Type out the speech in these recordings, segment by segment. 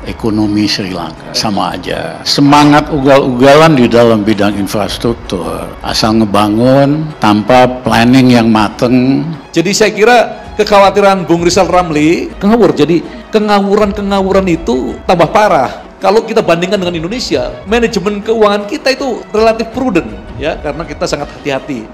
ekonomi Sri Lanka. Sama aja. Semangat ugal-ugalan di dalam bidang infrastruktur, asal ngebangun tanpa planning yang mateng. Jadi saya kira kekhawatiran Bung Rizal Ramli ngawur. Jadi kengawuran itu tambah parah. Kalau kita bandingkan dengan Indonesia, manajemen keuangan kita itu relatif prudent, ya, karena kita sangat hati-hati.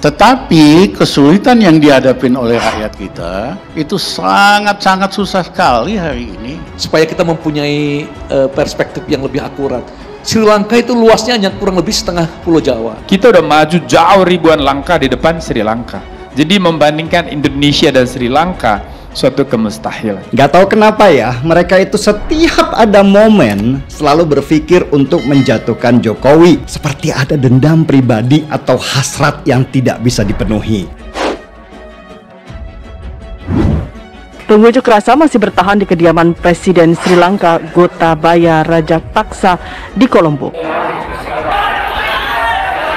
Tetapi kesulitan yang dihadapin oleh rakyat kita itu sangat-sangat susah sekali hari ini. Supaya kita mempunyai perspektif yang lebih akurat. Sri Lanka itu luasnya hanya kurang lebih setengah Pulau Jawa. Kita udah maju jauh ribuan langkah di depan Sri Lanka. Jadi membandingkan Indonesia dan Sri Lanka, suatu kemustahilan. Gak tahu kenapa ya, mereka itu setiap ada momen selalu berpikir untuk menjatuhkan Jokowi. Seperti ada dendam pribadi atau hasrat yang tidak bisa dipenuhi. Pengunjuk rasa masih bertahan di kediaman Presiden Sri Lanka Gotabaya Rajapaksa di Colombo.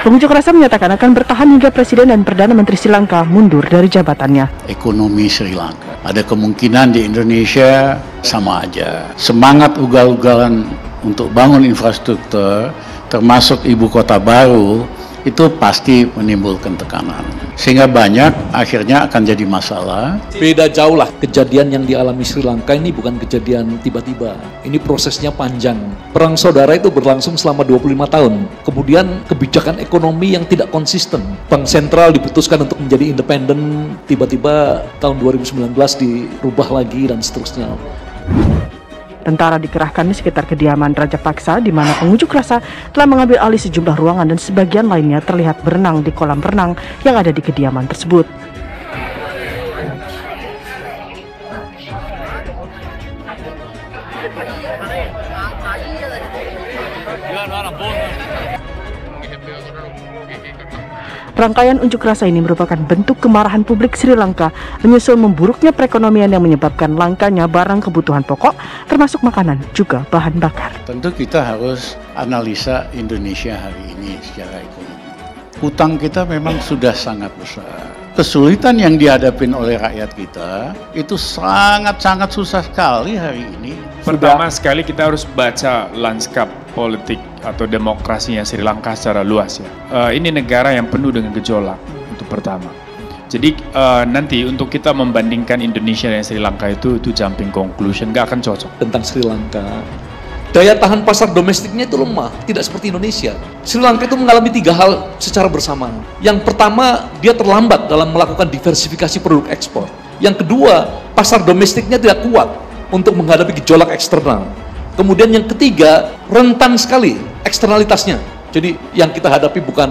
Pengunjuk rasa menyatakan akan bertahan hingga Presiden dan Perdana Menteri Sri Lanka mundur dari jabatannya. Ekonomi Sri Lanka. Ada kemungkinan di Indonesia sama aja. Semangat ugal-ugalan untuk bangun infrastruktur, termasuk ibu kota baru, itu pasti menimbulkan tekanan. Sehingga banyak akhirnya akan jadi masalah. Beda jauh lah, kejadian yang dialami Sri Lanka ini bukan kejadian tiba-tiba. Ini prosesnya panjang. Perang saudara itu berlangsung selama 25 tahun. Kemudian kebijakan ekonomi yang tidak konsisten. Bank sentral diputuskan untuk menjadi independen, tiba-tiba tahun 2019 dirubah lagi dan seterusnya. Tentara dikerahkan di sekitar kediaman Rajapaksa di mana pengunjuk rasa telah mengambil alih sejumlah ruangan dan sebagian lainnya terlihat berenang di kolam renang yang ada di kediaman tersebut. Rangkaian unjuk rasa ini merupakan bentuk kemarahan publik Sri Lanka menyusul memburuknya perekonomian yang menyebabkan langkanya barang kebutuhan pokok termasuk makanan juga bahan bakar. Tentu kita harus analisa Indonesia hari ini secara ekonomi. Hutang kita memang sudah sangat besar. Kesulitan yang dihadapin oleh rakyat kita itu sangat-sangat susah sekali hari ini. Pertama sekali kita harus baca lanskap politik atau demokrasinya Sri Lanka secara luas ya. Ini negara yang penuh dengan gejolak, itu pertama. Jadi nanti untuk kita membandingkan Indonesia dan Sri Lanka itu jumping conclusion, nggak akan cocok. Tentang Sri Lanka, daya tahan pasar domestiknya itu lemah, tidak seperti Indonesia. Sri Lanka itu mengalami 3 hal secara bersamaan. Yang pertama, dia terlambat dalam melakukan diversifikasi produk ekspor. Yang kedua, pasar domestiknya tidak kuat untuk menghadapi gejolak eksternal. Kemudian yang ketiga, rentan sekali eksternalitasnya. Jadi yang kita hadapi bukan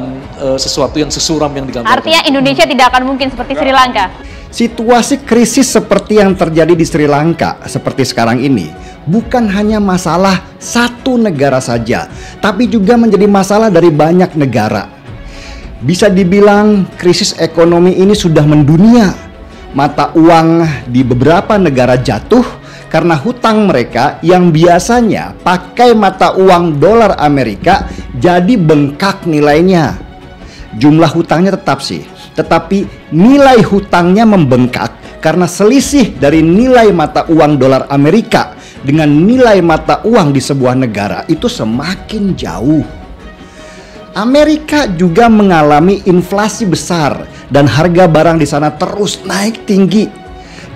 sesuatu yang sesuram yang digambarkan. Artinya Indonesia tidak akan mungkin seperti Sri Lanka. Situasi krisis seperti yang terjadi di Sri Lanka seperti sekarang ini bukan hanya masalah satu negara saja, tapi juga menjadi masalah dari banyak negara. Bisa dibilang krisis ekonomi ini sudah mendunia. Mata uang di beberapa negara jatuh karena hutang mereka yang biasanya pakai mata uang dolar Amerika jadi bengkak nilainya. Jumlah hutangnya tetap sih, tetapi nilai hutangnya membengkak karena selisih dari nilai mata uang dolar Amerika dengan nilai mata uang di sebuah negara itu semakin jauh. Amerika juga mengalami inflasi besar dan harga barang di sana terus naik tinggi.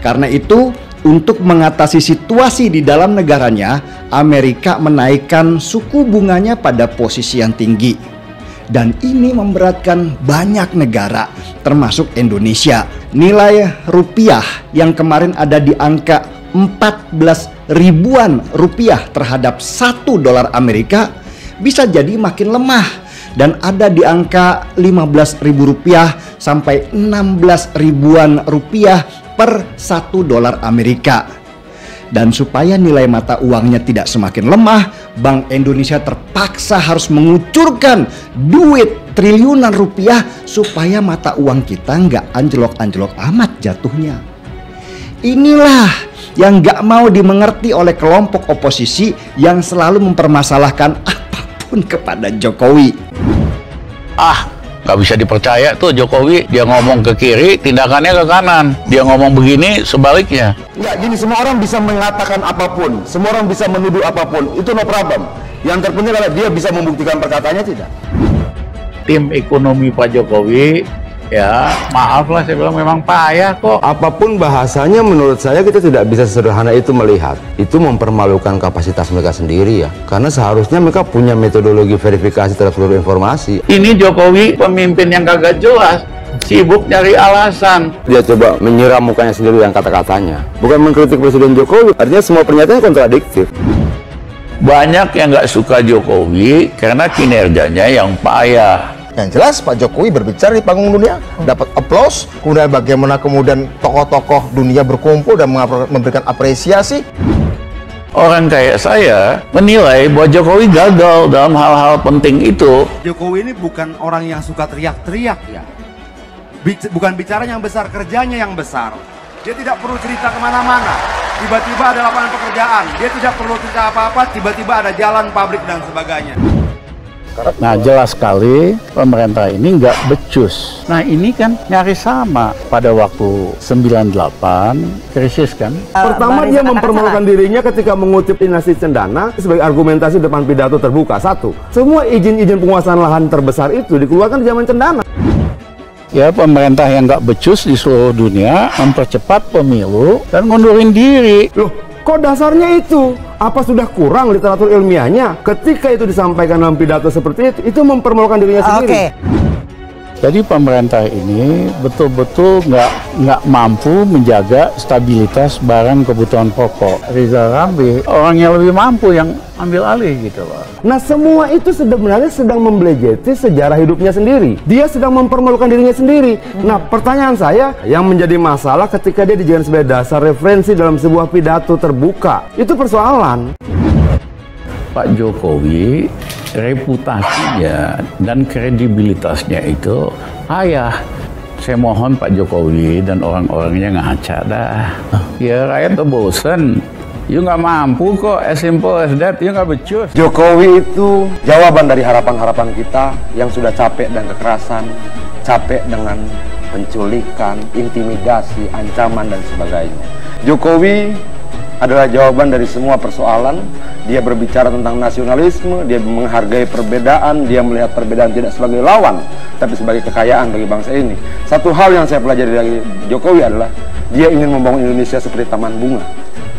Karena itu, untuk mengatasi situasi di dalam negaranya, Amerika menaikkan suku bunganya pada posisi yang tinggi. Dan ini memberatkan banyak negara, termasuk Indonesia. Nilai rupiah yang kemarin ada di angka 14 ribuan rupiah terhadap 1 dolar Amerika bisa jadi makin lemah dan ada di angka 15 ribu rupiah sampai 16 ribuan rupiah per 1 dolar Amerika. Dan supaya nilai mata uangnya tidak semakin lemah, Bank Indonesia terpaksa harus mengucurkan duit triliunan rupiah supaya mata uang kita nggak anjlok-anjlok amat jatuhnya. Inilah yang nggak mau dimengerti oleh kelompok oposisi yang selalu mempermasalahkan apapun kepada Jokowi. Nggak bisa dipercaya tuh Jokowi, dia ngomong ke kiri, tindakannya ke kanan. Dia ngomong begini, sebaliknya. Nggak, gini, semua orang bisa mengatakan apapun, semua orang bisa menuduh apapun, itu no problem. Yang terpenting adalah dia bisa membuktikan perkataannya tidak. Tim ekonomi Pak Jokowi, ya maaf lah saya bilang memang payah kok. Apapun bahasanya, menurut saya kita tidak bisa sederhana itu melihat. Itu mempermalukan kapasitas mereka sendiri ya. Karena seharusnya mereka punya metodologi verifikasi terhadap seluruh informasi. Ini Jokowi pemimpin yang kagak jelas, sibuk nyari alasan. Dia coba menyiram mukanya sendiri yang kata-katanya. Bukan mengkritik Presiden Jokowi, artinya semua pernyataannya kontradiktif. Banyak yang nggak suka Jokowi karena kinerjanya yang payah. Yang jelas Pak Jokowi berbicara di panggung dunia, dapat aplaus, kemudian bagaimana kemudian tokoh-tokoh dunia berkumpul dan memberikan apresiasi. Orang kayak saya menilai bahwa Jokowi gagal dalam hal-hal penting itu. Jokowi ini bukan orang yang suka teriak-teriak ya. Bukan bicara yang besar, kerjanya yang besar. Dia tidak perlu cerita kemana-mana. Tiba-tiba ada lapangan pekerjaan. Dia tidak perlu cerita apa-apa, tiba-tiba ada jalan, pabrik, dan sebagainya. Nah, jelas sekali pemerintah ini nggak becus. Nah, ini kan nyaris sama pada waktu 98 krisis kan. Pertama, dia mempermalukan dirinya ketika mengutip Dinasti Cendana sebagai argumentasi depan pidato terbuka. Satu, semua izin-izin penguasaan lahan terbesar itu dikeluarkan di zaman Cendana. Ya, pemerintah yang nggak becus di seluruh dunia mempercepat pemilu dan ngundurin diri. Loh, kok dasarnya itu? Apa sudah kurang literatur ilmiahnya? Ketika itu disampaikan dalam pidato seperti itu mempermalukan dirinya sendiri. Jadi pemerintah ini betul-betul nggak mampu menjaga stabilitas barang kebutuhan pokok. Rizal Ramli orang yang lebih mampu yang ambil alih gitu loh. Nah, semua itu sebenarnya sedang membelejeti sejarah hidupnya sendiri. Dia sedang mempermalukan dirinya sendiri. Nah, pertanyaan saya, yang menjadi masalah ketika dia dijadikan sebagai dasar referensi dalam sebuah pidato terbuka, itu persoalan. Pak Jokowi reputasinya dan kredibilitasnya itu payah. Saya mohon Pak Jokowi dan orang-orangnya ngaca dah. Ya rakyat tuh bosen. You nggak mampu kok, as simple as that, you nggak becus. Jokowi itu jawaban dari harapan-harapan kita yang sudah capek dan kekerasan, capek dengan penculikan, intimidasi, ancaman, dan sebagainya. Jokowi adalah jawaban dari semua persoalan. Dia berbicara tentang nasionalisme, dia menghargai perbedaan, dia melihat perbedaan tidak sebagai lawan, tapi sebagai kekayaan bagi bangsa ini. Satu hal yang saya pelajari dari Jokowi adalah dia ingin membangun Indonesia seperti taman bunga.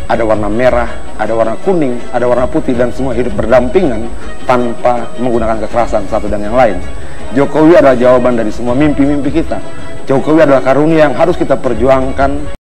Ada warna merah, ada warna kuning, ada warna putih, dan semua hidup berdampingan tanpa menggunakan kekerasan satu dan yang lain. Jokowi adalah jawaban dari semua mimpi-mimpi kita. Jokowi adalah karunia yang harus kita perjuangkan